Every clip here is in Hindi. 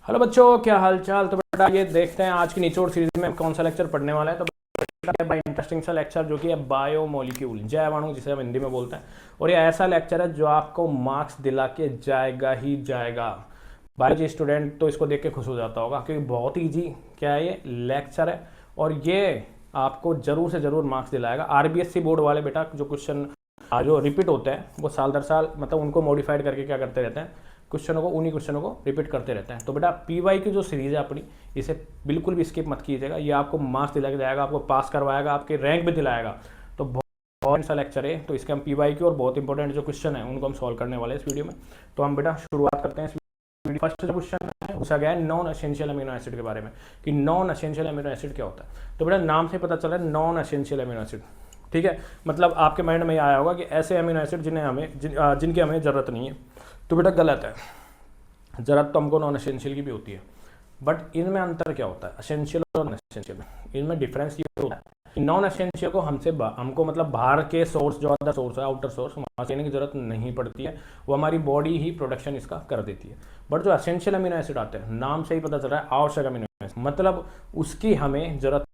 हेलो बच्चों, क्या हाल चाल। तो बेटा ये देखते हैं आज की निचोड़ सीरीज में कौन सा लेक्चर पढ़ने वाला है। तो बेटा भाई इंटरेस्टिंग सा लेक्चर जो कि है बायोमोलिक्यूल, जैवाणु जिसे हम हिंदी में बोलते हैं। और ये ऐसा लेक्चर है जो आपको मार्क्स दिला के जाएगा ही जाएगा। बायोलॉजी स्टूडेंट तो इसको देख के खुश हो जाता होगा क्योंकि बहुत ईजी क्या है ये लेक्चर है। और ये आपको जरूर से जरूर मार्क्स दिलाएगा। आरबीएससी बोर्ड वाले बेटा जो क्वेश्चन जो रिपीट होते हैं वो साल दर साल मतलब उनको मॉडिफाइड करके क्या करते रहते हैं, क्वेश्चनों को उन्हीं क्वेश्चनों को रिपीट करते रहते हैं। तो बेटा पीवाई की जो सीरीज है अपनी, इसे बिल्कुल भी स्किप मत कीजिएगा। ये आपको मार्क्स दिला के जाएगा, आपको पास करवाएगा, आपके रैंक भी दिलाएगा। तो बहुत सा लेक्चर है। तो इसके हम पीवाई की और बहुत इंपॉर्टेंट जो क्वेश्चन है उनको हम सॉल्व करने वाले हैं इस वीडियो में। तो हम बेटा शुरुआत करते हैं। फर्स्ट जो क्वेश्चन है पूछा गया है नॉन एसेंशियल अमीनो एसिड के बारे में कि नॉन एसेंशियल अमीनो एसिड क्या होता है। तो बेटा नाम से पता चला है नॉन एसेंशियल अमीनो एसिड, ठीक है। मतलब आपके माइंड में आया होगा कि ऐसे अमीनो एसिड जिनकी हमें ज़रूरत नहीं है। तो बेटा गलत है। ज़रूरत तो हमको नॉन एसेंशियल की भी होती है, बट इनमें अंतर क्या होता है एसेंशियल और नॉन एसेंशियल में। इनमें डिफरेंस ये होता है कि नॉन एसेंशियल को हमको मतलब बाहर के सोर्स जो अदर सोर्स है, आउटर सोर्स, वहाँ से लेने की जरूरत नहीं पड़ती है। वो हमारी बॉडी ही प्रोडक्शन इसका कर देती है। बट जो एसेंशियल अमीनो एसिड आते हैं, नाम से ही पता चल रहा है आवश्यक अमीनो एसिड, मतलब उसकी हमें जरूरत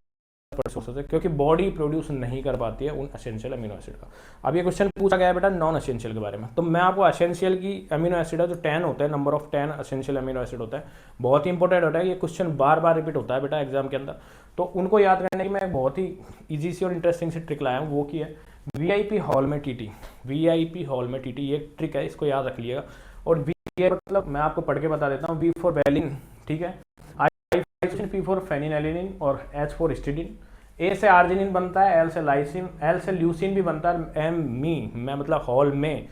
सोर्सेज है क्योंकि बॉडी प्रोड्यूस नहीं कर पाती है उन एसेंशियल अमीनो एसिड का। अब ये क्वेश्चन पूछा गया है बेटा नॉन एसेंशियल के बारे में। तो मैं आपको एसेंशियल की अमीनो एसिड है जो 10 होता है, number of 10 essential amino acid होता है, बहुत ही इंपॉर्टेंट होता है। ये क्वेश्चन बार बार रिपीट होता है बेटा एग्जाम के अंदर। तो उनको याद करने की मैं बहुत ही ईजी सी और इंटरेस्टिंग सी ट्रिक लाया हूँ, वो की है वीआईपी हॉल में टीटी। वीआईपी हॉल में टीटी ये ट्रिक है, इसको याद रख लिएगा। और वी मतलब मैं आपको पढ़ के बता देता हूँ। वी फॉर वैलिन, ठीक है, आई पी फॉर फेनिलैलेनिन और एच फॉर हिस्टिडीन। ए से आर्जिनिन बनता है, एल से लाइसिन, एल से ल्यूसिन भी बनता है, एम मैं मतलब हॉल में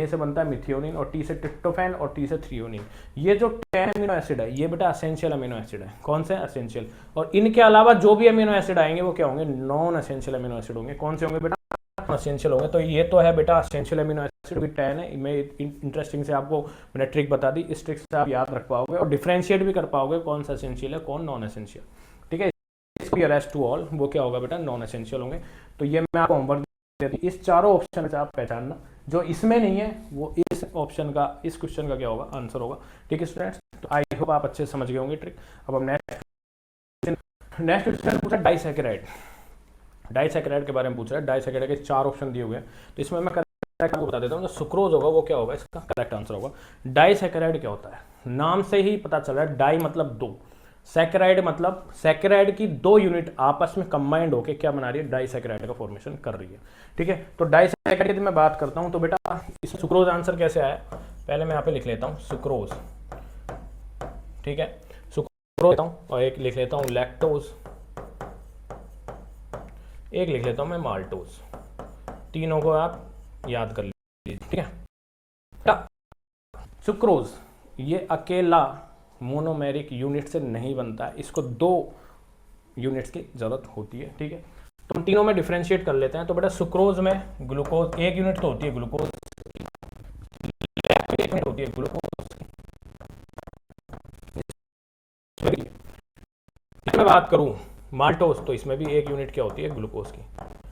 से बनता है मिथियोनिन, और टी से ट्रिप्टोफैन और टी से थ्रियोनिन। ये जो 10 अमीनो एसिड है ये बेटा एसेंशियल अमीनो एसिड है। कौन से एसेंशियल। और इनके अलावा जो भी अमीनो एसिड आएंगे वो क्या होंगे, नॉन एसेंशियल अमीनो एसिड होंगे। कौन से होंगे बेटा, एसेंशियल होंगे। तो ये तो है बेटा एसेंशियल अमीनो एसिड भी 10 है। मैं इंटरेस्टिंग से आपको मैंने ट्रिक बता दी। इस ट्रिक से आप याद रख पाओगे और डिफ्रेंशिएट भी कर पाओगे कौन सा एसेंशियल है कौन नॉन एसेंशियल, ठीक है। रेस्ट टू ऑल वो क्या होगा बेटा, नॉन एसेंशियल होंगे। तो ये मैं आपको होमवर्क देती हूँ, इस चारों ऑप्शन से आप पहचानना जो इसमें नहीं है वो इस ऑप्शन का, इस क्वेश्चन का क्या होगा, आंसर होगा, ठीक है स्टूडेंट्स। तो आई होप आप अच्छे से समझ गए होंगे ट्रिक। अब हम नेक्स्ट क्वेश्चन पूछा डाइसैकेराइड। डाइसैकेराइड के बारे में पूछ रहा है। डाइसैकेराइड के 4 ऑप्शन दिए हुए हैं, तो इसमें मैं करेक्ट आपको बता देता हूँ। जो सुक्रोज होगा वो क्या होगा, इसका करेक्ट आंसर होगा। डाइसैकेराइड क्या होता है, नाम से ही पता चल रहा है। डाई मतलब दो, सैकेराइड मतलब सैकेराइड की 2 यूनिट आपस में कंबाइंड होकर क्या बना रही है, डाइसैकेराइड का फॉर्मेशन कर रही है, ठीक है। तो डाइसैकेराइड की मैं बात करता हूं तो बेटा इसमें सुक्रोज आंसर कैसे आया, पहले मैं यहाँ पे लिख लेता हूँ सुक्रोज, ठीक है। सुक्रोज लेता हूँ और एक लिख लेता हूँ लैक्टोज, एक लिख लेता हूँ मैं माल्टोज। तीनों को आप याद कर लीजिए, ठीक है। सुक्रोज ये अकेला मोनोमेरिक यूनिट से नहीं बनता है, इसको 2 यूनिट्स की जरूरत होती है, ठीक है। तो हम तीनों में डिफरेंशिएट कर लेते हैं। तो बेटा सुक्रोज में ग्लूकोज 1 यूनिट तो होती है ग्लूकोज, 1 यूनिट होती है ग्लूकोज। मैं बात करूं माल्टोज तो इसमें भी 1 यूनिट क्या होती है ग्लूकोज की।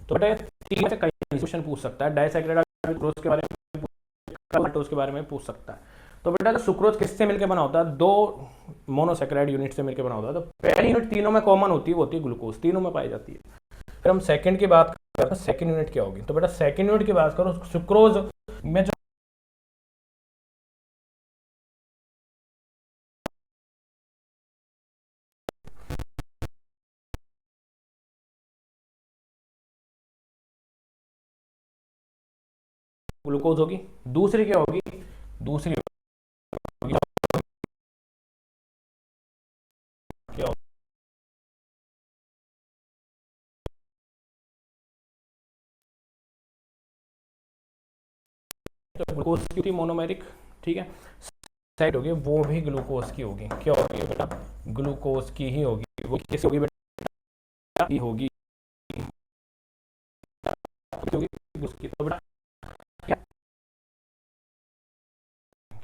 तो बेटा 3 से कई क्वेश्चन पूछ सकता है। डाइसैकेराइड ग्लूकोज के बारे में, माल्टोज के बारे में पूछ सकता है। तो बेटा सुक्रोज किससे मिलकर बना होता है, 2 मोनोसैकेराइड यूनिट से मिलकर बना होता है। तो पहली यूनिट तीनों में कॉमन होती है, वो होती है ग्लूकोज, तीनों में पाई जाती है। फिर हम सेकंड की बात करते हैं, सेकंड यूनिट क्या होगी। तो बेटा सेकंड यूनिट की बात करो, सुक्रोज में जो ग्लूकोज होगी, दूसरी क्या होगी, दूसरी होगी क्या होगी, तो ग्लूकोज की होती मोनोमेरिक, ठीक है। साइड होगी वो भी ग्लूकोज की होगी, क्या होगी बेटा, ग्लूकोज की ही होगी। वो किस होगी बेटा, ही होगी, तो बेटा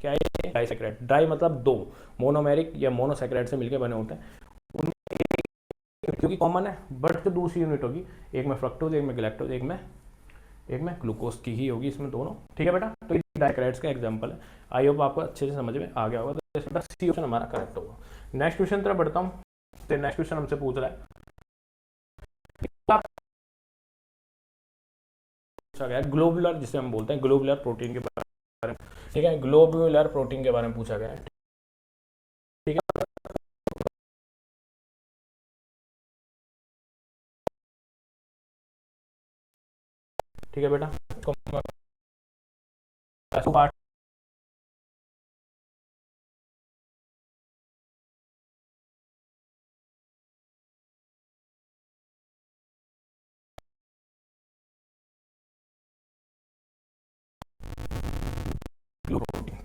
क्या है, डाइसैकेराइड। डाई मतलब 2, मोनोमेरिक या मोनोसैकेराइड से मिलकर बने होते हैं, उनमें क्योंकि कॉमन है। बट जो दूसरी यूनिट होगी, एक में फ्रक्टोज, एक में गैलेक्टोज, एक में ग्लूकोज की ही होगी, इसमें दोनों, ठीक है बेटा। तो ये डाइसैकेराइड्स का एग्जांपल है। आई होप आपको अच्छे से समझ में आ गया होगा। तो सी ऑप्शन हमारा करेक्ट होगा। नेक्स्ट क्वेश्चन तरफ बढ़ता हूँ। तो नेक्स्ट क्वेश्चन हमसे पूछ रहा है, पूछा गया ग्लोबुलर, जिसे हम बोलते हैं ग्लोबुलर प्रोटीन के बारे में, ठीक है, ग्लोबुलर प्रोटीन के बारे में पूछा गया है, ठीक है। ठीक है बेटा, पार्ट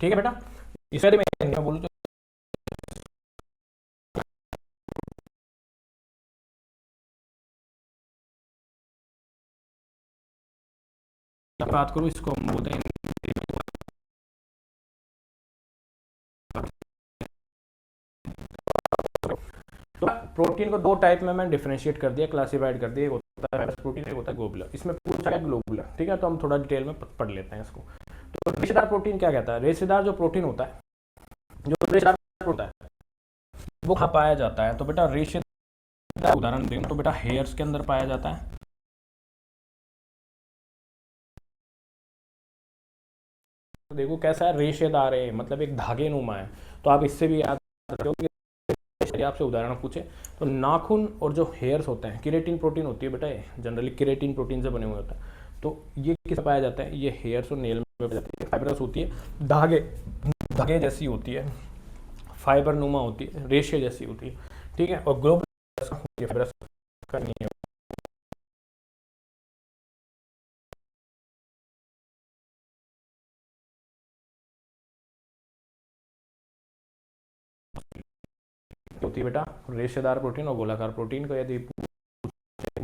ठीक है बेटा, इस बारे में बोलूँ तो बात करूँ, इसको हम बोलते हैं, तो प्रोटीन को दो टाइप में मैं डिफरेंशिएट कर दिया, क्लासिफाइड कर दिया, एक होता है प्रोटीन, एक होता है ग्लोबुलर। इसमें पूछा है ग्लोबुलर, ठीक है, तो हम थोड़ा डिटेल में पढ़ लेते हैं इसको। तो रेशेदार प्रोटीन क्या कहता है? रेशेदार जो प्रोटीन होता है, जो रेशेदार होता है वो कहाँ पाया जाता है? तो बेटा रेशेदार उदाहरण दें तो बेटा हेयर्स के अंदर पाया जाता है, तो देखो कैसा है, रेशेदार है मतलब एक धागे नुमा है। तो आप इससे भी याद रखो कि आपसे उदाहरण पूछे तो नाखून और जो हेयर्स होते हैं, केराटिन प्रोटीन होती है बेटा, ये जनरली केराटिन प्रोटीन से बने हुए होते हैं। तो ये किस पाया जाता है? ये हेयर्स और नेल में पाया जाती है, फाइबरस होती है, धागे जैसी होती है, फाइबर नुमा होती है, रेशे जैसी होती है, ठीक है। और ग्लोबुलर फाइबरस का नहीं है, होती है बेटा रेशेदार प्रोटीन और गोलाकार प्रोटीन को। यदि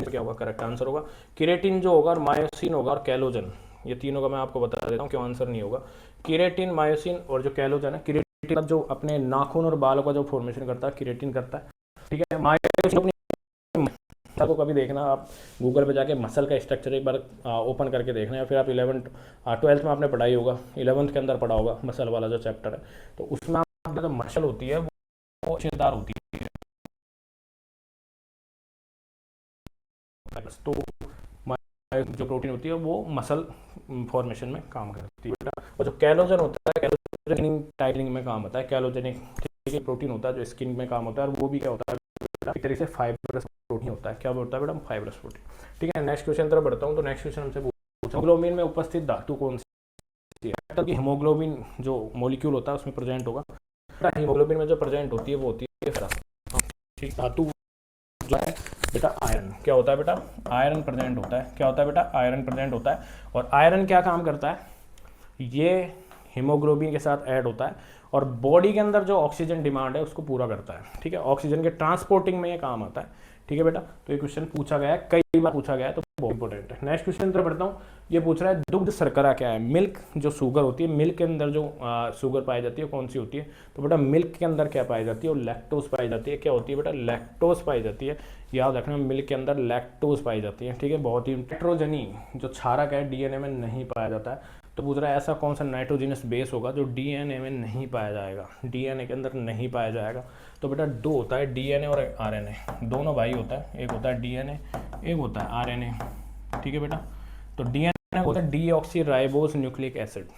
क्या होगा, करेक्ट आंसर होगा केराटिन जो होगा, और मायोसिन होगा, और कैलोजन, ये तीनों का मैं आपको बता देता हूँ क्यों आंसर नहीं होगा। केराटिन, मायोसिन और जो कैलोजन है, केराटिन जो अपने नाखून और बालों का जो फॉर्मेशन करता है, केराटिन करता है, ठीक है। मायोसिन अपनी को कभी देखना आप गूगल पे जाके मसल का स्ट्रक्चर एक बार ओपन करके देखना, या फिर आप 12th में आपने पढ़ाई होगा, 11th के अंदर पढ़ा होगा मसल वाला जो चैप्टर है, तो उसमें आप जो मसल होती है वो रेशेदार होती है। तो जो प्रोटीन होती है वो मसल फॉर्मेशन में काम करती है, और जो कैलोजन होता है, कैलोजन टाइटनिंग में काम होता है, कैलोजेनिक प्रोटीन होता है जो स्किन में काम होता है, और वो भी क्या होता है एक तरीके से फाइबरस प्रोटीन होता है। क्या होता है बेटा? फाइबरस प्रोटीन, ठीक है। नेक्स्ट क्वेश्चन तरफ बढ़ता हूँ। तो नेक्स्ट क्वेश्चन हमसे पूछा, हीमोग्लोबिन में उपस्थित धातु कौन सी है? तो हीमोग्लोबिन जो मॉलिक्यूल होता है उसमें प्रेजेंट होगा, हीमोग्लोबिन में जो प्रेजेंट होती है वो होती है ठीक धातु जो है बेटा आयरन। क्या होता है बेटा? आयरन प्रेजेंट होता है। क्या होता है बेटा? आयरन प्रेजेंट होता है। और आयरन क्या काम करता है? ये हीमोग्लोबिन के साथ ऐड होता है और बॉडी के अंदर जो ऑक्सीजन डिमांड है उसको पूरा करता है, ठीक है। ऑक्सीजन के ट्रांसपोर्टिंग में ये काम आता है, ठीक है बेटा। तो ये क्वेश्चन पूछा गया है, कई बार पूछा गया है, तो बहुत इंपॉर्टेंट है। नेक्स्ट क्वेश्चन तरफ बढ़ता हूँ। ये पूछ रहा है दुग्ध शर्करा क्या है? मिल्क जो शुगर होती है, मिल्क के अंदर जो शुगर पाई जाती है कौन सी होती है? तो बेटा मिल्क के अंदर क्या पाई जाती है? और लैक्टोज पाई जाती है। क्या होती है बेटा? लैक्टोज पाई जाती है। याद रखना, मिल्क के अंदर लैक्टोज पाई जाती है, ठीक है। बहुत ही नाइट्रोजनी जो क्षारक है डीएनए में नहीं पाया जाता है। तो पूछ रहा है ऐसा कौन सा नाइट्रोजिनस बेस होगा जो डीएनए में नहीं पाया जाएगा, डीएनए के अंदर नहीं पाया जाएगा? तो बेटा दो होता है, डीएनए और आरएनए, दोनों भाई होता है। एक होता है डीएनए, एक होता है आरएनए, ठीक है बेटा। तो डीएनए होता है डीऑक्सी राइबोस न्यूक्लिक एसिड,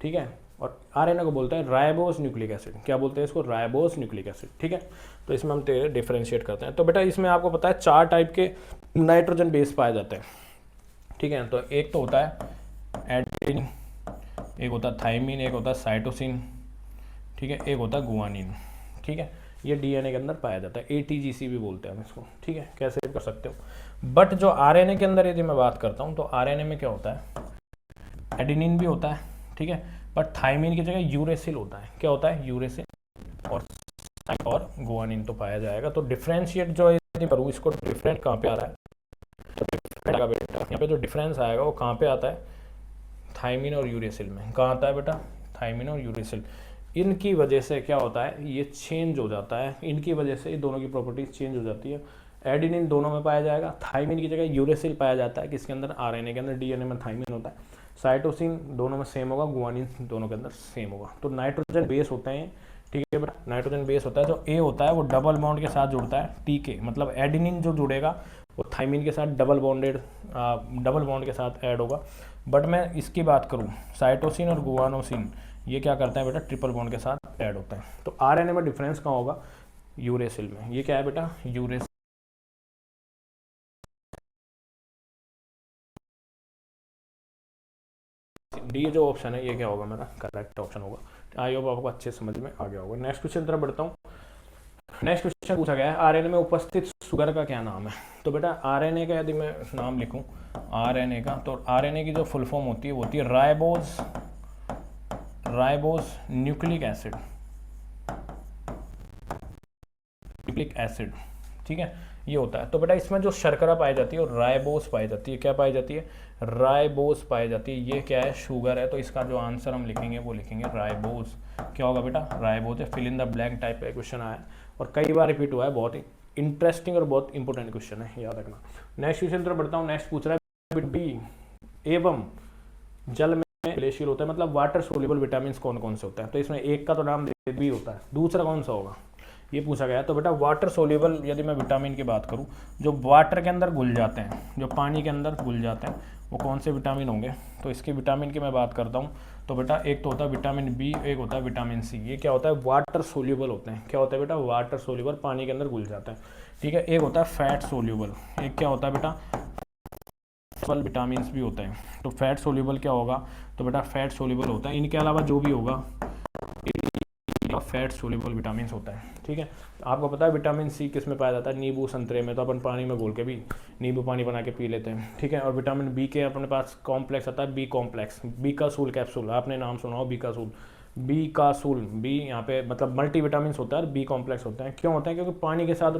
ठीक है, और आरएनए को बोलता है राइबोस न्यूक्लिक एसिड। क्या बोलते हैं इसको? राइबोस न्यूक्लिक एसिड, ठीक है। तो इसमें हम डिफरेंशिएट करते हैं। तो बेटा इसमें आपको पता है 4 टाइप के नाइट्रोजन बेस पाए जाते हैं, ठीक है। तो एक तो होता है एडेनिन, एक होता है थाइमिन, एक होता है साइटोसिन, ठीक है, एक होता है गुआनिन, ठीक है। ये डीएनए के अंदर पाया जाता है, एटीजीसी भी बोलते हैं हम इसको, ठीक है। कैसे कर सकते हो? बट जो आरएनए के अंदर यदि मैं बात करता हूँ तो आरएनए में क्या होता है? एडेनिन भी होता है, ठीक है, बट थाइमिन की जगह यूरेसिल होता है। क्या होता है? यूरेसिल और गुआनिन तो पाया जाएगा। तो डिफरेंशिएट जो यदि करूँ इसको, डिफरेंट कहाँ पे आ रहा है? तो बेटा यहाँ पे जो डिफरेंस आएगा वो कहाँ पे आता है? थाइमिन और यूरेसिल में। कहाँ आता है बेटा? थाइमिन और यूरेसिल। इनकी वजह से क्या होता है? ये चेंज हो जाता है, इनकी वजह से दोनों की प्रॉपर्टीज चेंज हो जाती है। एडेनिन दोनों में पाया जाएगा, थाइमिन की जगह यूरेसिल पाया जाता है, किसके अंदर? आरएनए के अंदर। डीएनए में थाइमिन होता है। साइटोसिन दोनों में सेम होगा, गुआनिन दोनों के अंदर सेम होगा। तो नाइट्रोजन बेस होते हैं ठीक है बेटा, नाइट्रोजन बेस होता है। जो ए होता है वो डबल बॉन्ड के साथ जुड़ता है, टीके मतलब एडिनिन जो जुड़ेगा वो थाइमिन के साथ डबल बॉन्ड के साथ ऐड होगा। बट मैं इसकी बात करूँ, साइटोसिन और गुआनोसिन ये क्या करते हैं बेटा, ट्रिपल बॉन्ड के साथ ऐड होते हैं। तो आरएनए में डिफरेंस कहाँ होगा, यूरेसिल में। ये क्या है बेटा, यूरेसिल। डी जो ऑप्शन है ये क्या होगा मेरा करेक्ट ऑप्शन होगा। आई होप आपको अच्छे समझ में आ गया होगा। नेक्स्ट क्वेश्चन तरफ बढ़ता हूँ। नेक्स्ट क्वेश्चन पूछा गया है आरएनए में उपस्थित शुगर का क्या नाम है। तो बेटा आरएनए का यदि मैं नाम लिखूं आरएनए का, तो आरएनए की जो फुल फॉर्म होती है वो होती है राइबोज न्यूक्लिक एसिड। ठीक है, ये होता है। तो बेटा इसमें जो शर्करा पाई जाती है और राइबोस पाई जाती है, क्या पाई जाती है, राइबोस पाई जाती है। ये क्या है, शुगर है। तो इसका जो आंसर हम लिखेंगे वो लिखेंगे राइबोस। क्या होगा बेटा, राइबोस है। Fill in the blank type का क्वेश्चन आया है और कई बार रिपीट हुआ है, बहुत ही इंटरेस्टिंग और बहुत इंपॉर्टेंट क्वेश्चन है, याद रखना। नेक्स्ट क्वेश्चन तरफ बढ़ता हूँ। नेक्स्ट पूछ रहा है बी एवं जल में ग्लेशियल होता है, मतलब वाटर सोल्यूबल विटामिन कौन कौन से होता है। तो इसमें एक का तो नाम बी होता है, दूसरा कौन सा होगा ये पूछा गया है। तो बेटा वाटर सोल्यूबल यदि मैं विटामिन की बात करूं, जो वाटर के अंदर घुल जाते हैं, जो पानी के अंदर घुल जाते हैं, वो कौन से विटामिन होंगे। तो इसके विटामिन की मैं बात करता हूं, तो बेटा एक तो होता है विटामिन बी, एक होता है विटामिन सी। ये क्या होता है, वाटर सोल्यूबल होते हैं। क्या होता है बेटा, वाटर सोल्यूबल, पानी के अंदर घुल जाते हैं। ठीक है, एक होता है फैट सोल्यूबल, एक क्या होता है बेटा, विटामिन भी होते हैं। तो फैट सोल्यूबल क्या होगा, तो बेटा फैट सोल्यूबल होता है। इनके अलावा जो भी होगा फैट सोल्यूबल विटामिन होता है। ठीक है, आपको पता है विटामिन सी किस में पाया जाता है, नींबू संतरे में। तो अपन पानी में घोल के भी नींबू पानी बना के पी लेते हैं। ठीक है, और विटामिन बी के अपने पास कॉम्प्लेक्स आता है, बी कॉम्प्लेक्स, बीकासूल कैप्सूल, आपने नाम सुना हो बीकासूल। बी यहाँ पे मतलब मल्टी विटामिन होता है और बी कॉम्प्लेक्स होते हैं। क्यों होते हैं, क्योंकि पानी के साथ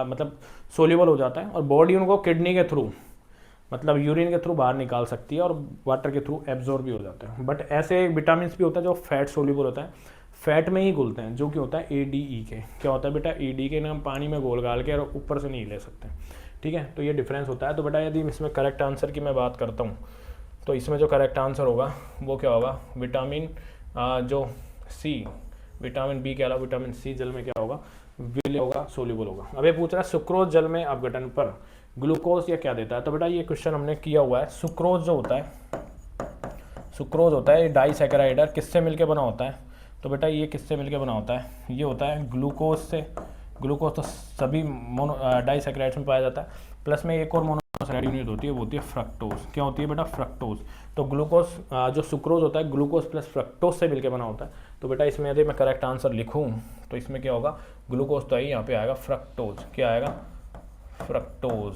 मतलब सोल्यूबल हो जाता है और बॉडी उनको किडनी के थ्रू मतलब यूरिन के थ्रू बाहर निकाल सकती है और वाटर के थ्रू एब्जॉर्ब भी हो जाता है। बट ऐसे विटामिन भी होता है जो फैट सोल्यूबल होता है, फैट में ही घुलते हैं, जो कि होता है ADE। क्या होता है बेटा, ADE ना हम पानी में घोल घाल के और ऊपर से नहीं ले सकते। ठीक है, तो ये डिफरेंस होता है। तो बेटा यदि इसमें करेक्ट आंसर की मैं बात करता हूँ, तो इसमें जो करेक्ट आंसर होगा वो क्या होगा, विटामिन जो सी, विटामिन बी के अलावा विटामिन सी जल में क्या होगा, विलय होगा, सोल्यूबल होगा। अब ये पूछ रहा है सुक्रोज जल में अपघटन पर ग्लूकोज या क्या देता है। तो बेटा ये क्वेश्चन हमने किया हुआ है। सुक्रोज जो होता है ये डाइसैकेराइड किससे मिलकर बना होता है। तो बेटा ये किससे मिलकर बना होता है, ये होता है ग्लूकोज से। ग्लूकोज तो सभी डाइसैकेराइड्स में पाया जाता है, प्लस में एक और मोनोसैकेराइड यूनिट होती है, वो होती है फ्रक्टोज। क्या होती है बेटा, फ्रक्टोज। तो ग्लूकोज जो सुक्रोज होता है ग्लूकोज प्लस फ्रक्टोज से मिलकर बना होता है। तो बेटा इसमें यदि मैं करेक्ट आंसर लिखूँ तो इसमें क्या होगा, ग्लूकोज तो आई, यहाँ पे आएगा फ्रक्टोज। क्या आएगा, फ्रक्टोज।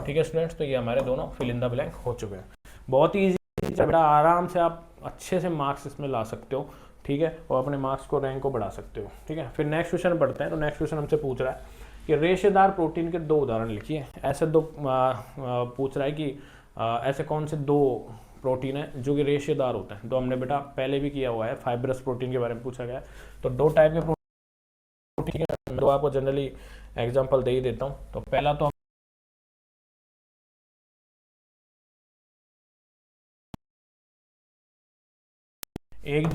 ठीक है स्टूडेंट्स, तो ये हमारे दोनों फिल इन द ब्लैंक हो चुके हैं। बहुत ही ईजी बेटा, आराम से आप अच्छे से मार्क्स इसमें ला सकते हो। ठीक है, और अपने मार्क्स को रैंक को बढ़ा सकते हो। ठीक है, फिर नेक्स्ट क्वेश्चन पढ़ते हैं। तो नेक्स्ट क्वेश्चन हमसे पूछ रहा है कि रेशेदार प्रोटीन के 2 उदाहरण लिखिए। ऐसे दो पूछ रहा है कि ऐसे कौन से 2 प्रोटीन है जो कि रेशेदार होते हैं। तो हमने बेटा पहले भी किया हुआ है, फाइब्रस प्रोटीन के बारे में पूछा गया है। तो 2 टाइप के प्रोटीन है, 2 आपको जनरली एग्जाम्पल दे ही देता हूँ। तो पहला तो एक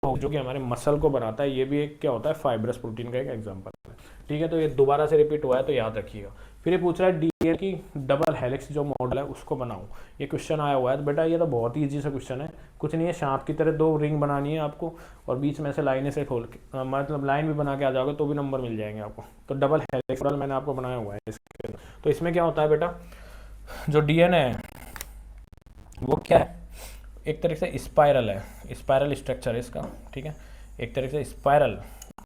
जो कि हमारे मसल को बनाता है, ये भी एक क्या होता है, फाइब्रस प्रोटीन का एक एग्जांपल है। ठीक है, तो ये दोबारा से रिपीट हुआ है तो याद रखिएगा। फिर ये पूछ रहा है डीएनए की डबल हेलिक्स जो मॉडल है उसको बनाओ। ये क्वेश्चन आया हुआ है। तो बेटा ये तो बहुत ही ईजी सा क्वेश्चन है, कुछ नहीं है, सांप की तरह 2 रिंग बनानी है आपको और बीच में से लाइनें से खोल के मतलब लाइन भी बना के आ जाओगे तो भी नंबर मिल जाएंगे आपको। तो डबल हेलिक्स मॉडल मैंने आपको बनाया हुआ है इसके। तो इसमें क्या होता है बेटा, जो डीएनए है वो क्या है, एक तरीके से स्पाइरल है, स्पाइरल स्ट्रक्चर है इसका। ठीक है, एक तरीके से स्पाइरल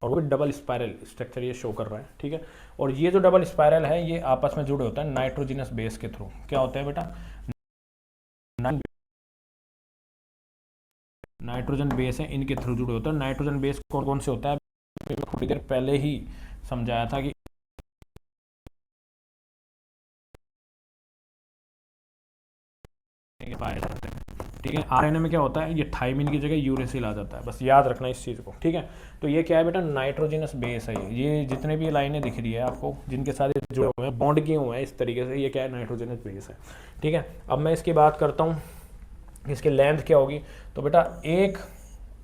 और वो भी डबल स्पाइरल स्ट्रक्चर ये शो कर रहा है। ठीक है, और ये जो डबल स्पाइरल है ये आपस में जुड़े होता है नाइट्रोजिनस बेस के थ्रू। क्या होता है बेटा, नाइट्रोजन बेस है, इनके थ्रू जुड़े होते हैं। नाइट्रोजन बेस कौन कौन से होता है, थोड़ी देर पहले ही समझाया था कि पाए जाते हैं। ठीक है, आरएनए में क्या होता है, ये थाइमिन की जगह यूरेसिल आ जाता है, बस याद रखना इस चीज़ को। ठीक है, तो ये क्या है बेटा, नाइट्रोजिनस बेस है। ये जितने भी लाइनें दिख रही है आपको जिनके साथ ये जुड़े हुए हैं, बॉन्ड किए हुए हैं इस तरीके से, ये क्या है, नाइट्रोजिनस बेस है। ठीक है, अब मैं इसकी बात करता हूँ इसकी लेंथ क्या होगी, तो बेटा एक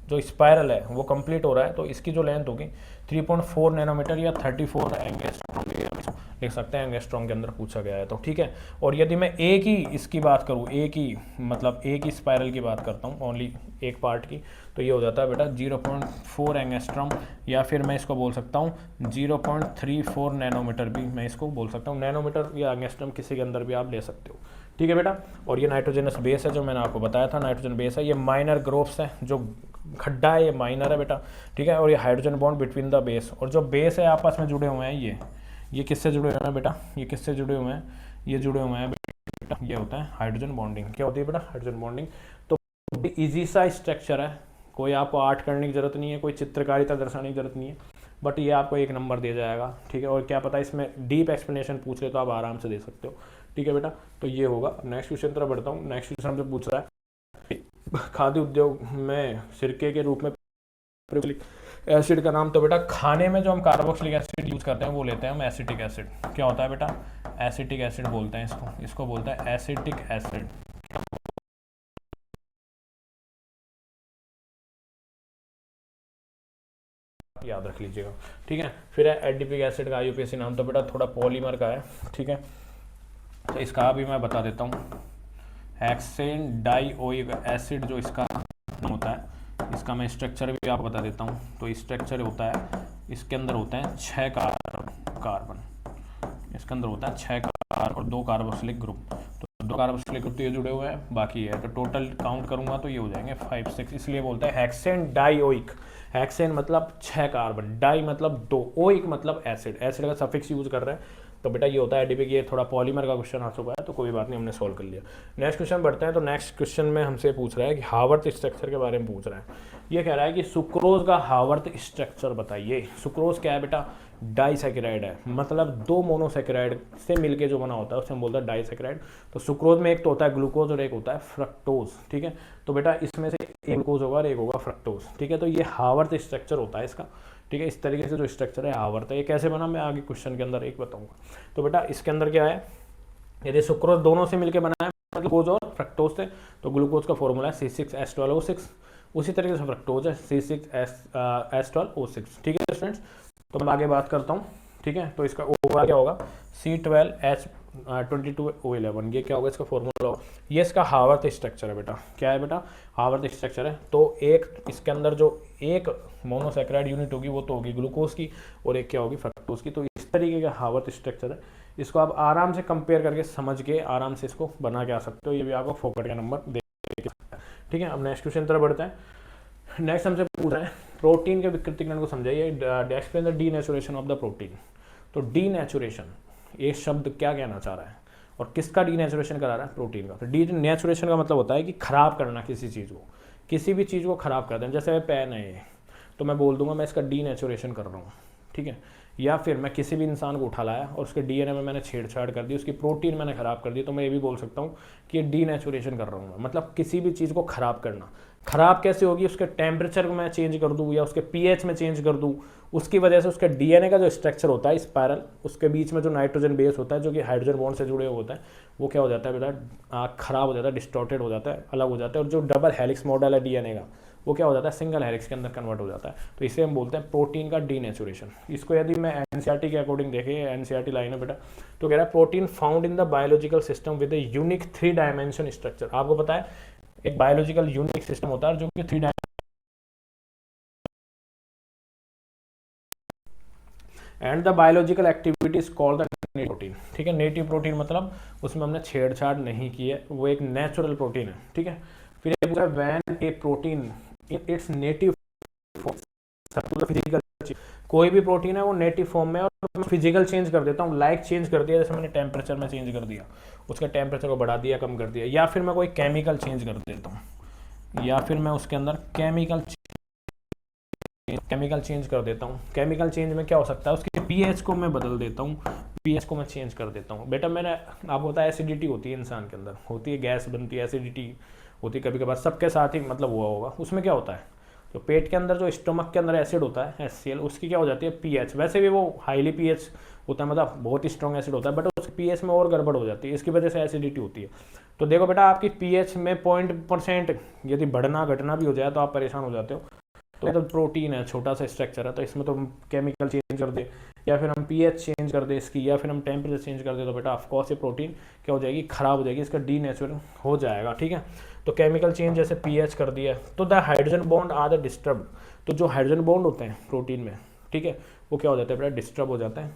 जो स्पायरल है वो कंप्लीट हो रहा है, तो इसकी जो लेंथ होगी 3.4 नैनोमीटर या 34 एंगस्ट्रॉम लिख सकते हैं, एंगस्ट्रॉम के अंदर पूछा गया है तो ठीक है। और यदि मैं एक ही इसकी बात करूँ, एक ही मतलब एक ही स्पायरल की बात करता हूँ, ओनली एक पार्ट की, तो ये हो जाता है बेटा 0.4 एंगस्ट्रॉम, या फिर मैं इसको बोल सकता हूँ 0.34 नैनोमीटर भी मैं इसको बोल सकता हूँ। नैनोमीटर या एंगस्ट्रॉम किसी के अंदर भी आप ले सकते हो, ठीक है बेटा। और ये नाइट्रोजनस बेस है जो मैंने आपको बताया था, नाइट्रोजन बेस है। ये माइनर ग्रोव्स है, जो खड्डा है ये माइनर है बेटा, ठीक है। और ये hydrogen bond between the base, और जो बेस है आपस में जुड़े हुए हैं, ये किससे जुड़े हुए हैं बेटा, ये किससे जुड़े हुए हैं, ये जुड़े हुए हैं बेटा, ये होता है हाइड्रोजन बॉन्डिंग। क्या होती है बेटा, हाइड्रोजन बॉन्डिंग। तो इजी सा स्ट्रक्चर है, कोई आपको आर्ट करने की जरूरत नहीं है, कोई चित्रकारिता दर्शाने की जरूरत नहीं है, बट ये आपको 1 नंबर दिया जाएगा, ठीक है। और क्या पता इसमें डीप एक्सप्लेनेशन पूछ ले तो आप आराम से दे सकते हो, ठीक है बेटा। तो ये होगा। नेक्स्ट क्वेश्चन तरफ बढ़ता हूँ। नेक्स्ट क्वेश्चन हमसे पूछ रहा है खाद्य उद्योग में सिरके के रूप में एसिड का नाम। तो बेटा खाने में जो हम कार्बोक्सिलिक एसिड यूज करते हैं वो लेते हैं हम एसिटिक एसिड। क्या होता है बेटा, एसिटिक एसिड बोलते हैं इसको बोलते हैं एसिटिक एसिड। याद रख लीजिएगा, ठीक है। फिर है एडिपिक एसिड का आईयूपीएसी नाम, तो बेटा थोड़ा पॉलीमर का है, ठीक है। तो इसका भी मैं बता देता हूँ, हेक्सेन डाइओइक एसिड जो इसका नाम होता है, इसका मैं स्ट्रक्चर भी आपको बता देता हूँ। तो स्ट्रक्चर होता है, इसके अंदर होते हैं 6 कार्बन, इसके अंदर होता है 6 कार्बन और 2 कार्बोक्सिलिक ग्रुप। तो 2 कार्बोक्सिलिक ग्रुप तो ये जुड़े हुए हैं, बाकी है तो टोटल काउंट करूंगा तो ये हो जाएंगे 5 6, इसलिए बोलते हैं हेक्सेन डाइओइक। हेक्सेन मतलब 6 कार्बन, डाई मतलब 2, ओइक मतलब एसिड, एसिड का सफिक्स यूज कर रहे हैं। तो बेटा ये होता है एडिपिक। ये थोड़ा पॉलीमर का क्वेश्चन आ चुका है तो कोई बात नहीं, हमने सॉल्व कर लिया। नेक्स्ट क्वेश्चन बढ़ते हैं। तो नेक्स्ट क्वेश्चन में हमसे पूछ रहा है कि हावर्थ स्ट्रक्चर के बारे में पूछ रहा है। ये कह रहा है कि सुक्रोज का हावर्थ स्ट्रक्चर बताइए। सुक्रोज क्या है बेटा, डाइसैकेराइड है, मतलब 2 मोनोसैकेराइड से मिलके जो बना होता है उसे हम बोलते हैं डाइसैकेराइड। तो सुक्रोज में एक तो होता है ग्लूकोज और एक होता है फ्रक्टोज, ठीक है। तो बेटा इसमें से एक ग्लूकोज होगा और एक होगा फ्रक्टोज, ठीक है। तो ये हावर्थ स्ट्रक्चर होता है इसका, ठीक है। इस तरीके से जो स्ट्रक्चर है हावर्थ है। ये कैसे बना मैं आगे क्वेश्चन के अंदर एक बताऊंगा। तो बेटा इसके अंदर क्या है, यदि सुक्रोज दोनों से मिलकर बना है, मतलब ग्लूकोज और फ्रक्टोज से, तो ग्लूकोज का फॉर्मूला है C6H12O6। उसी तरीके से फ्रक्टोज है C6H12O6, ठीक है स्टूडेंट्स। तो मैं आगे बात करता हूँ, ठीक है। तो इसका ओवरऑल क्या होगा, C12H22O11, ये क्या होगा इसका फॉर्मूला होगा। ये इसका हावर्थ स्ट्रक्चर है बेटा। क्या है बेटा, हावर्थ स्ट्रक्चर है। तो एक इसके अंदर जो एक मोनोसैकेराइड यूनिट होगी वो तो होगी ग्लूकोज की, और एक क्या होगी फ्रक्टोज की। तो इस तरीके का हावर्थ स्ट्रक्चर है। इसको आप आराम से कंपेयर करके समझ के आराम से इसको बना के आ सकते हो। ये भी आपको फोकट का नंबर दे, ठीक है। अब नेक्स्ट क्वेश्चन तरफ बढ़ते हैं। नेक्स्ट हमसे पूछ रहे हैं प्रोटीन के विकृतीकरण को समझाइए, explain the denaturation of the protein. तो डीनेचुरेशन, ये शब्द क्या कहना चाह रहा है और किसका डीनेचुरेशन करा रहा है, प्रोटीन का। तो डीनेचुरेशन का मतलब होता है कि खराब करना किसी चीज़ को, किसी भी चीज़ को खराब कर देना। जैसे पेन है ये, तो मैं बोल दूंगा मैं इसका डीनेचुरेशन कर रहा हूँ, ठीक है। या फिर मैं किसी भी इंसान को उठा लाया और उसके डीएनए में मैंने छेड़छाड़ कर दी, उसकी प्रोटीन मैंने खराब कर दी, तो मैं ये भी बोल सकता हूँ कि ये डीनेचुरेशन कर रहा हूँ मैं, मतलब किसी भी चीज़ को खराब करना। खराब कैसे होगी, उसके टेम्परेचर को मैं चेंज कर दूँ या उसके पीएच में चेंज कर दूँ, उसकी वजह से उसके डीएनए का जो स्ट्रक्चर होता है स्पायरल, उसके बीच में जो नाइट्रोजन बेस होता है जो कि हाइड्रोजन बॉन्ड से जुड़े हुए होता है, वो क्या हो जाता है बेटा, खराब हो जाता है, डिस्टॉर्टेड हो जाता है, अलग हो जाता है। और जो डबल हेलिक्स मॉडल है डीएनए का, वो क्या हो जाता है, सिंगल हेलिक्स के अंदर कन्वर्ट हो जाता है। तो इसे हम बोलते हैं प्रोटीन का डीनेचुरेशन। इसको यदि मैं एनसीईआरटी के अकॉर्डिंग देखें, एनसीईआरटी लाइन है बेटा, तो कह रहा है protein found in the biological system with a unique 3 dimension structure. आपको पता है एक बायोलॉजिकल यूनिक सिस्टम होता है जो कि 3 and the biological activity is called the native protein, ठीक है। नेटिव प्रोटीन मतलब उसमें हमने छेड़छाड़ नहीं की है, वो एक नेचुरल प्रोटीन है, ठीक है। फिर ये पूछा when A protein in its native form, physical, कोई भी प्रोटीन है वो नेटिव फॉर्म में, और फिजिकल चेंज कर देता हूँ, लाइक चेंज कर दिया, जैसे मैंने टेम्परेचर में चेंज कर दिया, उसके टेम्परेचर को बढ़ा दिया, कम कर दिया, या फिर मैं कोई केमिकल चेंज कर देता हूँ, या फिर मैं उसके अंदर केमिकल चेंज कर देता हूँ। केमिकल चेंज में क्या हो सकता है, उसके पीएच को मैं बदल देता हूँ, पीएच को मैं चेंज कर देता हूँ। बेटा मैंने आपको पता है एसिडिटी होती है इंसान के अंदर, होती है, गैस बनती है, एसिडिटी होती है कभी कभार, सबके साथ ही मतलब हुआ होगा। उसमें क्या होता है, जो पेट के अंदर जो स्टोमक के अंदर एसिड होता है HCl, उसकी क्या हो जाती है पीएच। वैसे भी वो हाईली पीएच होता है, मतलब बहुत ही स्ट्रॉन्ग एसिड होता है, बट उसकी पीएच में और गड़बड़ हो जाती है, इसकी वजह से एसिडिटी होती है। तो देखो बेटा, आपकी पीएच में 0% यदि बढ़ना घटना भी हो जाए तो आप परेशान हो जाते हो। तो प्रोटीन है, छोटा सा स्ट्रक्चर है, तो इसमें तो हम केमिकल चेंज कर दे या फिर हम पीएच चेंज कर दे इसकी, या फिर हम टेम्परेचर चेंज कर दे, तो बेटा ऑफकोर्स ये प्रोटीन क्या हो जाएगी, खराब हो जाएगी, इसका डीनेचुरल हो जाएगा। ठीक है, तो केमिकल चेंज जैसे पीएच कर दिया, तो the hydrogen bond are the disturb, तो जो हाइड्रोजन बॉन्ड होते हैं प्रोटीन में, ठीक है, वो क्या हो जाता है बेटा, डिस्टर्ब हो जाता है,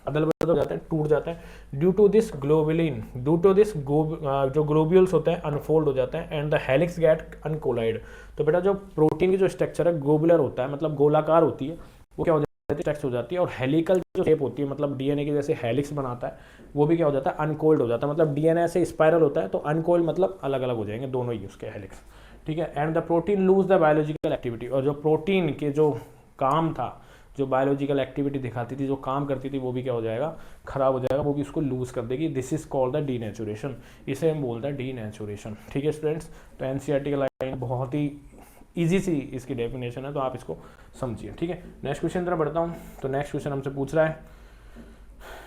अदल बदल हो जाता है, टूट जाता है। Due to this globulin, due to this जो ग्लोब्यूल्स होते हैं अनफोल्ड हो जाते हैं and the helix get uncoiled. तो बेटा जो प्रोटीन की जो स्ट्रक्चर है ग्लोबुलर होता है, मतलब गोलाकार होती है, वो क्या हो जाती है, स्ट्रक्चर हो जाती है, और हेलिकल जो शेप होती है, मतलब डीएनए की जैसे हेलिक्स बनाता है, वो भी क्या हो जाता है, अनकोल्ड हो जाता है। मतलब डीएनए से स्पाइरल होता है, तो अनकोल्ड मतलब अलग अलग हो जाएंगे दोनों ही उसके हेलिक्स। ठीक है, and the protein lose the biological activity, और जो प्रोटीन के जो काम था, जो बायोलॉजिकल एक्टिविटी दिखाती थी, जो काम करती थी, वो भी क्या हो जाएगा, खराब हो जाएगा, वो भी उसको लूज कर देगी। This is called the denaturation, इसे हम बोलते हैं डीनेचुरेशन। ठीक है स्टूडेंट्स, तो एनसीईआरटी का लाइन बहुत ही ईजी सी इसकी डेफिनेशन है, तो आप इसको समझिए। ठीक है, नेक्स्ट क्वेश्चन तरफ बढ़ता हूँ। तो नेक्स्ट क्वेश्चन हमसे पूछ रहा है,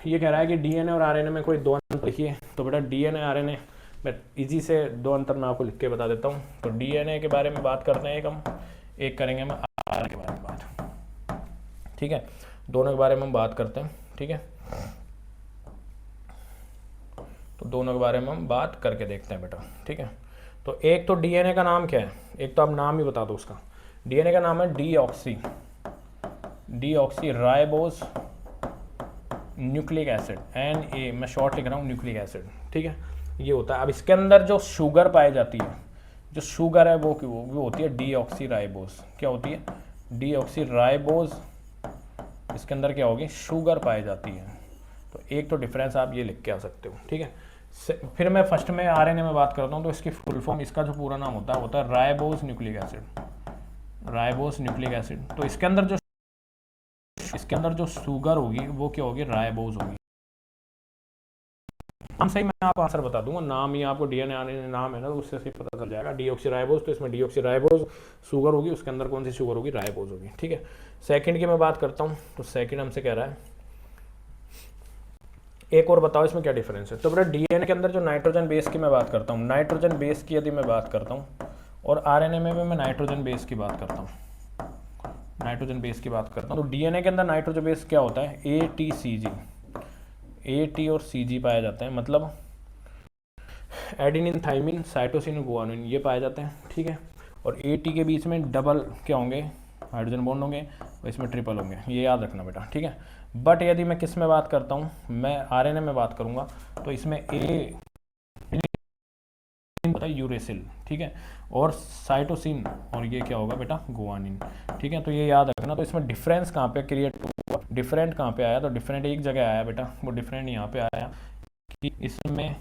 ये कह रहा है कि डीएनए और आरएनए में कोई दो अंतर लिखिए। तो बेटा डीएनए आरएनए मैं ईजी से दो अंतर मैं आपको लिख के बता देता हूँ। तो डीएनए के बारे में बात करते हैं एक करेंगे हम आरएनए के बारे में बात। ठीक है, दोनों के बारे में हम बात करते हैं। ठीक है, तो दोनों के बारे में हम बात करके देखते हैं बेटा। ठीक है, तो एक तो डीएनए का नाम क्या है, एक तो आप नाम ही बता दो उसका। डीएनए का नाम है deoxy ribose nucleic acid, NA, मैं शॉर्ट लिख रहा हूँ, न्यूक्लिक एसिड। ठीक है, ये होता है। अब इसके अंदर जो शुगर पाई जाती है, जो शुगर है वो होती है डीऑक्सी राइबोस। क्या होती है, डीऑक्सी राइबोस, इसके अंदर क्या होगी, शुगर पाई जाती है। तो एक तो डिफरेंस आप ये लिख के आ सकते हो। ठीक है, फिर मैं फर्स्ट में आरएनए में बात करता हूँ। तो इसकी फुल फॉर्म, इसका जो पूरा नाम होता है ribose nucleic acid, ribose nucleic acid. तो इसके अंदर जो शुगर होगी वो क्या होगी, राइबोस होगी। नाम सही मैं आपको आंसर बता दूंगा, नाम ही आपको डीएनए आरएनए नाम है ना, तो उससे सही पता चल जाएगा। डीऑक्सी राइबोस, तो इसमें डीऑक्सी राइबोस शुगर होगी, उसके अंदर कौन सी शुगर होगी, राइबोस होगी। ठीक है, सेकंड की मैं बात करता हूँ। तो सेकंड हमसे कह रहा है, एक और बताओ इसमें क्या डिफरेंस है। तो बेटा डीएनए के अंदर जो नाइट्रोजन बेस की मैं बात करता हूँ, नाइट्रोजन बेस की यदि मैं बात करता हूँ, और आरएनए में भी मैं नाइट्रोजन बेस की बात करता हूँ, नाइट्रोजन बेस की बात करता हूँ। तो डीएनए के अंदर नाइट्रोजन बेस क्या होता है, ATCG, AT और CG पाया जाता है, मतलब एडेनिन, थाइमिन, साइटोसिन, गुआनिन, ये पाए जाते हैं। ठीक है, और AT के बीच में डबल क्या होंगे, हाइड्रोजन बॉन्ड होंगे, और इसमें ट्रिपल होंगे, ये याद रखना बेटा। ठीक है, बट यदि मैं किस में बात करता हूँ, मैं आरएनए में बात करूँगा, तो इसमें यूरेसिल, ठीक है, और साइटोसिन, और ये क्या होगा बेटा, गुआनिन। ठीक है, तो ये याद रखना। तो इसमें डिफरेंस कहाँ पे क्रिएट हुआ, डिफरेंट कहाँ पे आया, तो डिफरेंट एक जगह आया बेटा, वो डिफरेंट यहाँ पे आया कि इसमें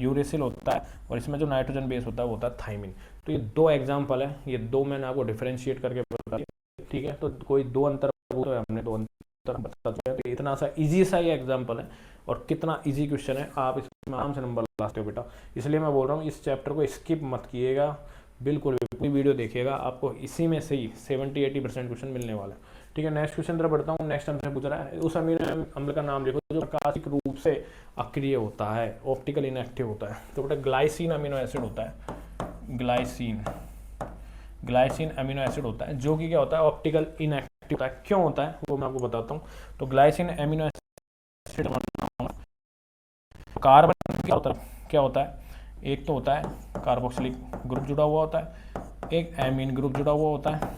यूरेसिल होता है, और इसमें जो नाइट्रोजन बेस होता है वो होता है थाइमिन। तो ये दो एग्जाम्पल है, ये दो मैंने आपको डिफरेंशिएट करके बता दिया। ठीक है, तो कोई दो अंतर तो हमने दो अंतर बता दिया। तो इतना सा इजी सा ये एग्जाम्पल है, और कितना इजी क्वेश्चन है, आप इसमें आराम से नंबर लाते हो बेटा। इसलिए मैं बोल रहा हूँ इस चैप्टर को स्किप मत कीजिएगा, बिल्कुल पूरी वीडियो देखिएगा, आपको इसी में से ही 70-80% क्वेश्चन मिलने वाला है। ठीक है, नेक्स्ट क्वेश्चन तरफ बढ़ता हूँ। नेक्स्ट हमसे पूछ रहा है, उस अमीनो अम्ल का नाम लिखो जो प्रकाशिक रूप से अक्रिय होता है, ऑप्टिकल इनएक्टिव होता है। तो बेटा ग्लाइसिन अमीनो एसिड होता है, ग्लाइसिन अमीनो एसिड होता है, जो कि क्या होता है, ऑप्टिकल इनएक्टिव होता है। क्यों होता है वो मैं आपको बताता हूँ। तो ग्लाइसिन अमीनो एसिड कार्बन क्या होता है, एक तो होता है कार्बोक्सिलिक ग्रुप जुड़ा हुआ होता है, एक एमीन ग्रुप जुड़ा हुआ होता है।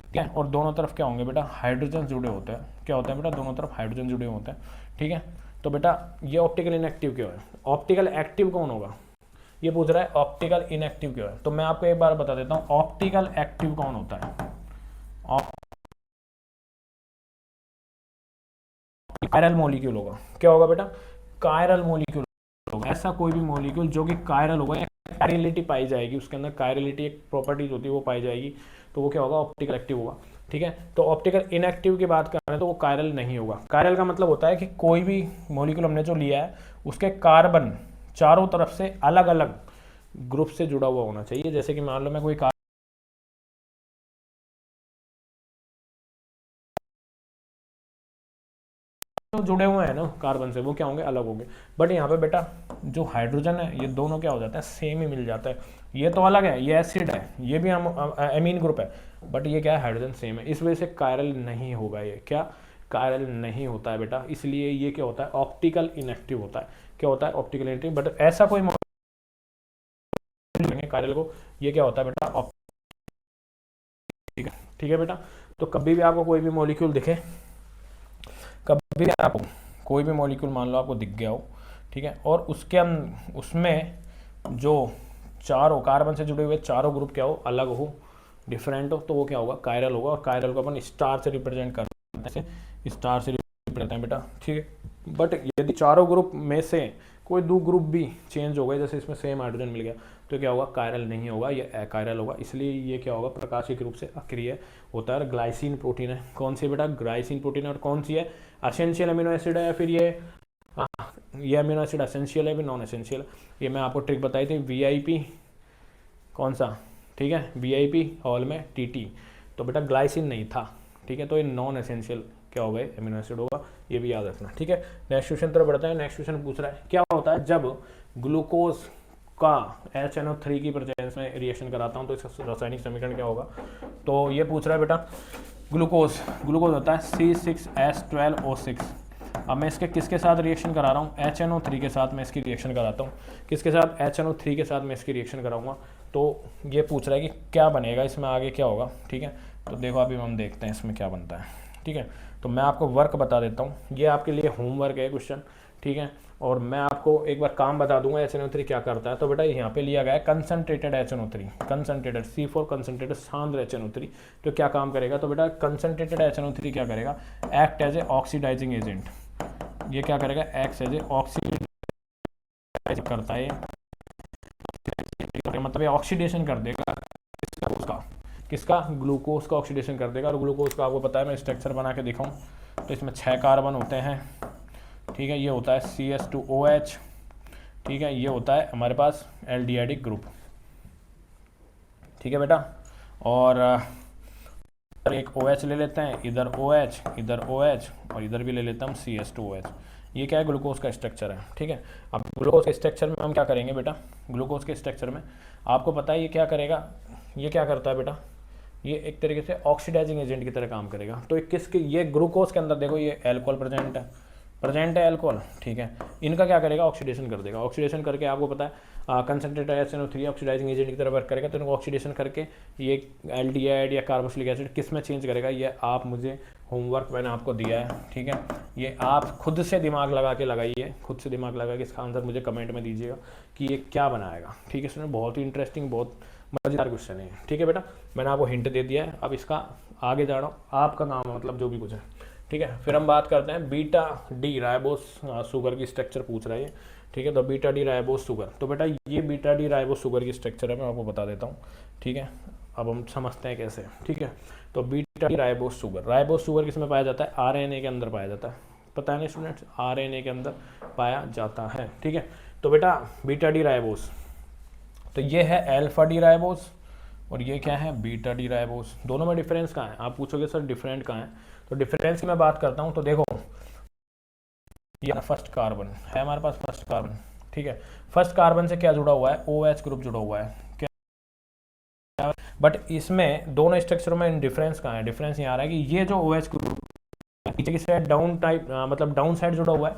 ठीक है, और दोनों तरफ क्या होंगे बेटा, हाइड्रोजन जुड़े होते हैं। क्या होता है बेटा, दोनों तरफ हाइड्रोजन जुड़े होते हैं। ठीक है, तो बेटा ये ऑप्टिकल इनएक्टिव क्यों है, ऑप्टिकल एक्टिव कौन होगा, ये पूछ रहा है ऑप्टिकल इनएक्टिव क्यों है। तो मैं आपको एक बार बता देता हूँ, ऑप्टिकल एक्टिव कौन होता है, कायरल मॉलिक्यूल होगा। क्या होगा बेटा, कायरल मॉलिक्यूल होगा, ऐसा कोई भी मॉलिक्यूल जो कि कायरल होगा, कायरलिटी पाई जाएगी उसके अंदर, कायरलिटी एक प्रॉपर्टीज होती है वो पाई जाएगी, तो वो क्या होगा, ऑप्टिकल एक्टिव होगा। ठीक है, तो ऑप्टिकल इनएक्टिव की बात कर रहे हैं तो वो कायरल नहीं होगा। कायरल का मतलब होता है कि कोई भी मॉलिक्यूल हमने जो लिया है उसके कार्बन चारों तरफ से अलग अलग ग्रुप से जुड़ा हुआ होना चाहिए। जैसे कि मान लो मैं कोई जो जुड़े हुए हैं ना कार्बन से वो क्या होंगे, अलग होंगे। बट यहाँ पे बेटा जो हाइड्रोजन है ये दोनों क्या हो जाता है, सेम ही मिल जाता है। ये तो अलग है, ये एसिड है, ये भी हम एमीन ग्रुप है, बट ये क्या है, हाइड्रोजन सेम है। इस वजह से कायरल नहीं होगा, ये क्या कायरल नहीं होता है बेटा। इसलिए ये क्या होता है, ऑप्टिकल इनएक्टिव होता है। क्या होता है, ऑप्टिकल इनएक्टिव। बट ऐसा कोई कायरल को, ये क्या होता है बेटा, ठीक है बेटा। तो कभी भी आपको कोई भी मॉलिक्यूल दिखे, कभी भी आपको कोई भी मॉलिक्यूल मान लो आपको दिख गया हो, ठीक है, और उसके उसमें जो चारों कार्बन से जुड़े हुए चारों ग्रुप क्या हो, अलग हो, डिफरेंट हो, तो वो क्या होगा, कायरल होगा। और कायरल को अपन स्टार से रिप्रेजेंट करते हैं, स्टार से रिप्रेजेंट करते हैं बेटा, ठीक है। बट यदि चारों ग्रुप में से कोई दो ग्रुप भी चेंज हो गए, जैसे इसमें सेम हाइड्रोजन मिल गया, तो क्या होगा, कायरल नहीं होगा, ये अकायरल होगा। इसलिए ये क्या होगा, प्रकाशिक रूप से अक्रिय होता है। ग्लाइसिन प्रोटीन है, कौन सी बेटा, ग्लाइसिन प्रोटीन है। और कौन सी है, असेंशियल अमीनो एसिड है, या फिर ये अमीनो एसिड असेंशियल है, भी नॉन एसेंशियल। ये मैं आपको ट्रिक बताई थी, वीआईपी कौन सा, ठीक है, वीआईपी हॉल में टीटी, तो बेटा ग्लाइसिन नहीं था, ठीक है, तो ये नॉन एसेंशियल क्या हो गए, अमीनो एसिड होगा, ये भी याद रखना, ठीक है। नेक्स्ट क्वेश्चन तरफ बढ़ता है। नेक्स्ट क्वेश्चन पूछ रहा है क्या होता है जब ग्लूकोज का HNO3 की प्रेजेंस में रिएक्शन कराता हूँ तो इसका रासायनिक समीकरण क्या होगा। तो ये पूछ रहा है बेटा, ग्लूकोज होता है C6H12O6। अब मैं इसके किसके साथ रिएक्शन करा रहा हूँ, HNO3 के साथ मैं इसकी रिएक्शन कराता हूँ। किसके साथ, HNO3 के साथ मैं इसकी रिएक्शन कराऊंगा। तो ये पूछ रहा है कि क्या बनेगा इसमें, आगे क्या होगा, ठीक है। तो देखो अभी हम देखते हैं इसमें क्या बनता है, ठीक है। तो मैं आपको वर्क बता देता हूँ, ये आपके लिए होमवर्क है क्वेश्चन, ठीक है। और मैं आपको एक बार काम बता दूंगा HNO3 क्या करता है। तो बेटा यहाँ पे लिया गया है concentrated HNO3, concentrated C4 concentrated सांद्र HNO3। तो क्या काम करेगा, तो बेटा कंसनट्रेटेड HNO3 क्या करेगा, act as a oxidizing agent. ये क्या करेगा, एक्ट एज ए ऑक्सीडाइज करता है, मतलब ये ऑक्सीडेशन कर देगा किसका, ग्लूकोज का ऑक्सीडेशन कर देगा। और ग्लूकोज का आपको पता है, मैं स्ट्रक्चर बना के दिखाऊं तो इसमें 6 कार्बन होते हैं, ठीक है। ये होता है CH2OH, ठीक है। ये होता है हमारे पास एल्डिहाइडिक ग्रुप, ठीक है बेटा। और एक OH ले लेते हैं, इधर OH, इधर OH, और इधर भी ले लेता हूँ CH2OH। ये क्या है, ग्लूकोज का स्ट्रक्चर है, ठीक है। अब ग्लूकोज के स्ट्रक्चर में हम क्या करेंगे बेटा, ग्लूकोज के स्ट्रक्चर में आपको पता है ये क्या करेगा, ये क्या करता है बेटा, ये एक तरीके से ऑक्सीडाइजिंग एजेंट की तरह काम करेगा। तो किसके, ये ग्लूकोज के अंदर देखो ये एल्कोहल प्रेजेंट है एल्कोहल, ठीक है। इनका क्या करेगा, ऑक्सीडेशन कर देगा। ऑक्सीडेशन करके आपको पता है कंसनट्रेटेड HNO3 ऑक्सीडाइजिंग एजेंट की तरह वर्क करेगा। तो इनको ऑक्सीडेशन करके ये एल्डिहाइड या कार्बोक्सिलिक एसिड किस में चेंज करेगा, ये आप मुझे होमवर्क मैंने आपको दिया है, ठीक है। ये आप खुद से दिमाग लगा के लगाइए, खुद से दिमाग लगा के इसका आंसर मुझे कमेंट में दीजिएगा कि ये क्या बनाएगा, ठीक है। इसमें बहुत ही इंटरेस्टिंग, बहुत मज़ेदार क्वेश्चन है, ठीक है बेटा। मैंने आपको हिंट दे दिया है, अब इसका आगे जा रहा हूँ, आपका काम है, मतलब जो भी कुछ है, ठीक है। फिर हम बात करते हैं बीटा डी राइबोस शुगर की स्ट्रक्चर पूछ रहा है, ठीक है। तो बीटा डी राइबोस शुगर, तो बेटा ये बीटा डी राइबोस शुगर की स्ट्रक्चर है, मैं आपको बता देता हूँ, ठीक है। अब हम समझते हैं कैसे, ठीक है। तो बीटा डी राइबोस शुगर किस में पाया जाता है, RNA के अंदर पाया जाता है, पता है ना स्टूडेंट्स, RNA के अंदर पाया जाता है, ठीक है। तो बेटा बीटा डी राइबोस, तो ये है अल्फा डी राइबोस और ये क्या है, बीटा डी राइबोस। दोनों में डिफरेंस कहाँ है, आप पूछोगे सर डिफरेंट कहाँ है। तो डिफरेंस की मैं बात करता हूँ, तो देखो ये फर्स्ट कार्बन है हमारे पास, फर्स्ट कार्बन, ठीक है। फर्स्ट कार्बन से क्या जुड़ा हुआ है, OH ग्रुप जुड़ा हुआ है, क्या, बट इसमें दोनों स्ट्रक्चरों में डिफरेंस कहाँ है, डिफरेंस यहाँ आ रहा है कि ये जो OH ग्रुप नीचे की साइड डाउन टाइप, मतलब डाउन साइड जुड़ा हुआ है,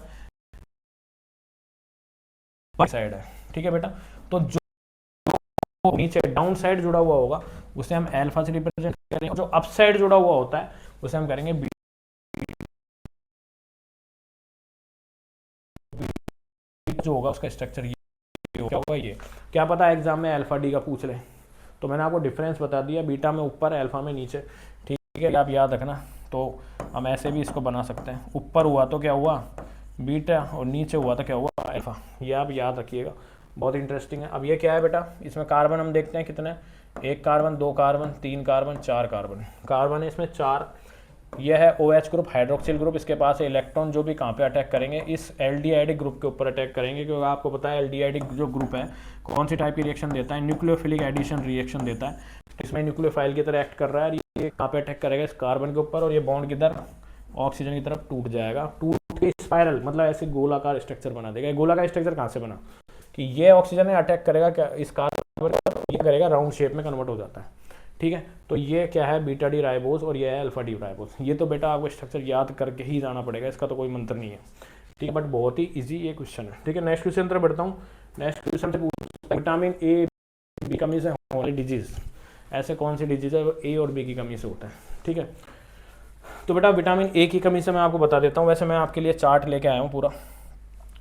साइड है, ठीक है बेटा। तो जो नीचे डाउन साइड जुड़ा हुआ होगा उसे हम अल्फा से रिप्रेजेंट करेंगे, जो अप साइड जुड़ा हुआ होता है उसे हम करेंगे बीटा। जो होगा उसका स्ट्रक्चर ये क्या होगा, ये क्या पता है एग्जाम में अल्फा डी का पूछ ले। तो मैंने आपको डिफरेंस बता दिया, बीटा में ऊपर, अल्फा में नीचे, ठीक है, आप याद रखना। तो हम ऐसे भी इसको बना सकते हैं, ऊपर हुआ तो क्या हुआ बीटा और नीचे हुआ तो क्या हुआ अल्फा, ये आप याद रखिएगा, बहुत इंटरेस्टिंग है। अब ये क्या है बेटा, इसमें कार्बन हम देखते हैं कितने, 1 कार्बन, 2 कार्बन, 3 कार्बन, 4 कार्बन है इसमें 4। यह है OH ग्रुप, हाइड्रोक्सिल ग्रुप, इसके पास इलेक्ट्रॉन जो भी कहाँ पे अटैक करेंगे, इस एल्डिहाइडिक ग्रुप के ऊपर अटैक करेंगे, क्योंकि आपको पता है एल्डिहाइडिक जो ग्रुप है कौन सी टाइप की रिएक्शन देता है, न्यूक्लियोफिलिक एडिशन रिएक्शन देता है। तो इसमें न्यूक्लियोफाइल की तरह एक्ट कर रहा है, ये कहाँ पे अटैक करेगा, इस कार्बन के ऊपर, और ये बॉन्ड किधर, ऑक्सीजन की तरफ टूट जाएगा, टूट के स्पाइरल मतलब ऐसे गोलाकार स्ट्रक्चर बना देगा। गोलाकार स्ट्रक्चर कहाँ से बना कि ये ऑक्सीजन ने अटैक करेगा क्या इस कार्बन, ये करेगा राउंड शेप में कन्वर्ट हो जाता है, ठीक है। तो ये क्या है, बीटा डी राइबोस और ये है अल्फा डी राइबोस। ये तो बेटा आपको स्ट्रक्चर याद करके ही जाना पड़ेगा, इसका तो कोई मंत्र नहीं है, ठीक है, बट बहुत ही इजी ये क्वेश्चन है, ठीक है। नेक्स्ट क्वेश्चन तरफ बढ़ता हूँ। नेक्स्ट क्वेश्चन से पूछता है विटामिन ए बी कमी से होने वाली डिजीज, ऐसे कौन सी डिजीज है ए और बी की कमी से होता है, ठीक है। तो बेटा विटामिन ए की कमी से मैं आपको बता देता हूँ, वैसे मैं आपके लिए चार्ट लेके आया हूँ पूरा।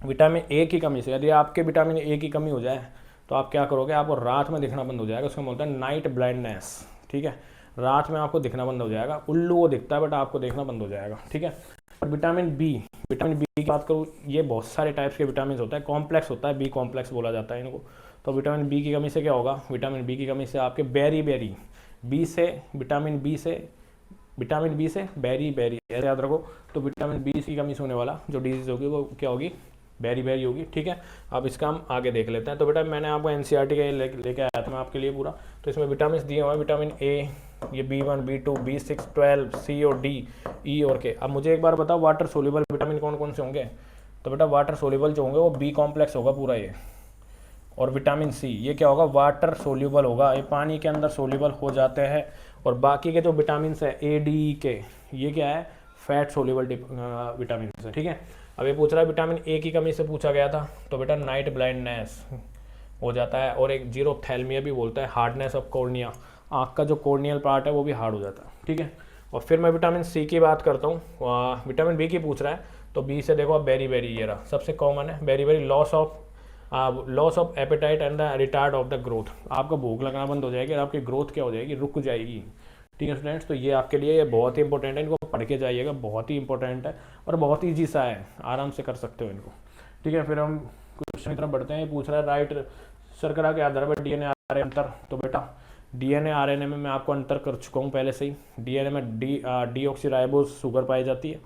विटामिन ए की कमी से यदि आपके विटामिन ए की कमी हो जाए तो आप क्या करोगे, आपको रात में दिखना बंद हो जाएगा, उसको बोलते हैं नाइट ब्लाइंडनेस, ठीक है। रात में आपको दिखना बंद हो जाएगा, उल्लू वो दिखता है बट आपको देखना बंद हो जाएगा, ठीक है। और विटामिन बी की बात करूँ, ये बहुत सारे टाइप्स के विटामिन होता है, कॉम्प्लेक्स होता है, बी कॉम्प्लेक्स बोला जाता है इनको। तो विटामिन बी की कमी से क्या होगा, विटामिन बी की कमी से आपके बेरी बी से विटामिन बी से बेरी ऐसे याद रखो। तो विटामिन बी की कमी से होने वाला जो डिजीज होगी वो क्या होगी, बेरी होगी, ठीक है। अब इसका हम आगे देख लेते हैं। तो बेटा मैंने आपको एनसीईआरटी का लेके आया था मैं आपके लिए पूरा, तो इसमें विटामिन दिए हुए हैं, विटामिन ए, ये B1 B2 B6 12 C और D E और K। अब मुझे एक बार बताओ वाटर सोल्यूबल विटामिन कौन कौन से होंगे। तो बेटा वाटर सोल्यूबल जो होंगे वो बी कॉम्प्लेक्स होगा पूरा ये, और विटामिन सी ये क्या होगा, वाटर सोल्यूबल होगा, ये पानी के अंदर सोल्यूबल हो जाते हैं। और बाकी के जो विटामिन है A D E K ये क्या है, फैट सोल्यूबल विटामिन है, ठीक है। अब ये पूछ रहा है विटामिन ए की कमी से पूछा गया था, तो बेटा नाइट ब्लाइंडनेस हो जाता है, और एक जीरोथैल्मिया भी बोलता है, हार्डनेस ऑफ कॉर्निया, आँख का जो कॉर्नियल पार्ट है वो भी हार्ड हो जाता है, ठीक है। और फिर मैं विटामिन सी की बात करता हूँ, विटामिन बी की पूछ रहा है, तो बी से देखो बेरी ये रहा सबसे कॉमन है, very loss of appetite and the retard of the growth, आपका भूख लगना बंद हो जाएगी और आपकी ग्रोथ क्या हो जाएगी, रुक जाएगी, ठीक है स्टूडेंट्स। तो ये आपके लिए ये बहुत ही इंपॉर्टेंट है, इनको पढ़ के जाइएगा, बहुत ही इंपॉर्टेंट है और बहुत ईजी सा है, आराम से कर सकते हो इनको, ठीक है। फिर हम क्वेश्चन की तरफ बढ़ते हैं। पूछ रहा है राइट शर्करा के आधार पर डीएनए आरएनए अंतर। तो बेटा डीएनए आरएनए में मैं आपको अंतर कर चुका हूँ पहले से ही, डीएनए में डीऑक्सीराइबोस शुगर पाई जाती है,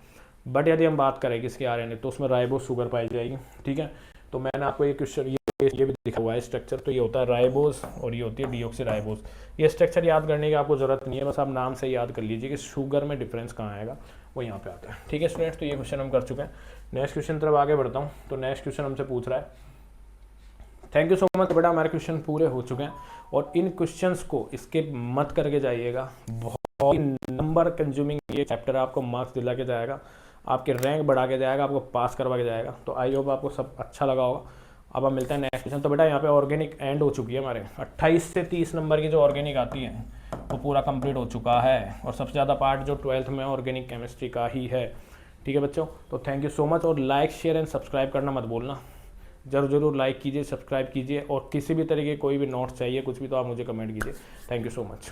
बट यदि हम बात करें किसके आरएनए तो उसमें राइबोस शुगर पाई जाएगी, ठीक है। तो मैंने आपको ये क्वेश्चन ये भी दिखा हुआ है स्ट्रक्चर, तो ये होता है राइबोस और ये होती है डीऑक्सीराइबोस। ये स्ट्रक्चर याद करने की आपको जरूरत नहीं है, बस आप नाम से याद कर लीजिए कि शुगर में डिफरेंस कहाँ आएगा, वो यहाँ पे आता है, ठीक है स्टूडेंट्स। तो ये क्वेश्चन हम कर चुके हैं। नेक्स्ट क्वेश्चन तरफ आगे बढ़ता हूँ। तो नेक्स्ट क्वेश्चन हमसे पूछ रहा है, थैंक यू सो मच बेटा, हमारे क्वेश्चन पूरे हो चुके हैं और इन क्वेश्चंस को स्किप मत करके जाइएगा, बहुत नंबर कंज्यूमिंग ये चैप्टर आपको मार्क्स दिला के जाएगा, आपके रैंक बढ़ा के जाएगा, आपको पास करवा के जाएगा। तो आई होप आपको सब अच्छा लगा होगा। अब हम मिलते हैं नेक्स्ट क्वेश्चन। तो बेटा यहाँ पे ऑर्गेनिक एंड हो चुकी है हमारे 28 से 30 नंबर की जो ऑर्गेनिक आती है वो पूरा कंप्लीट हो चुका है, और सबसे ज़्यादा पार्ट जो 12th में ऑर्गेनिक केमिस्ट्री का ही है, ठीक है बच्चों। तो थैंक यू सो मच, और लाइक शेयर एंड सब्सक्राइब करना मत भूलना, जरूर लाइक कीजिए, सब्सक्राइब कीजिए, और किसी भी तरीके कोई भी नोट्स चाहिए कुछ भी तो आप मुझे कमेंट कीजिए। Thank you so much.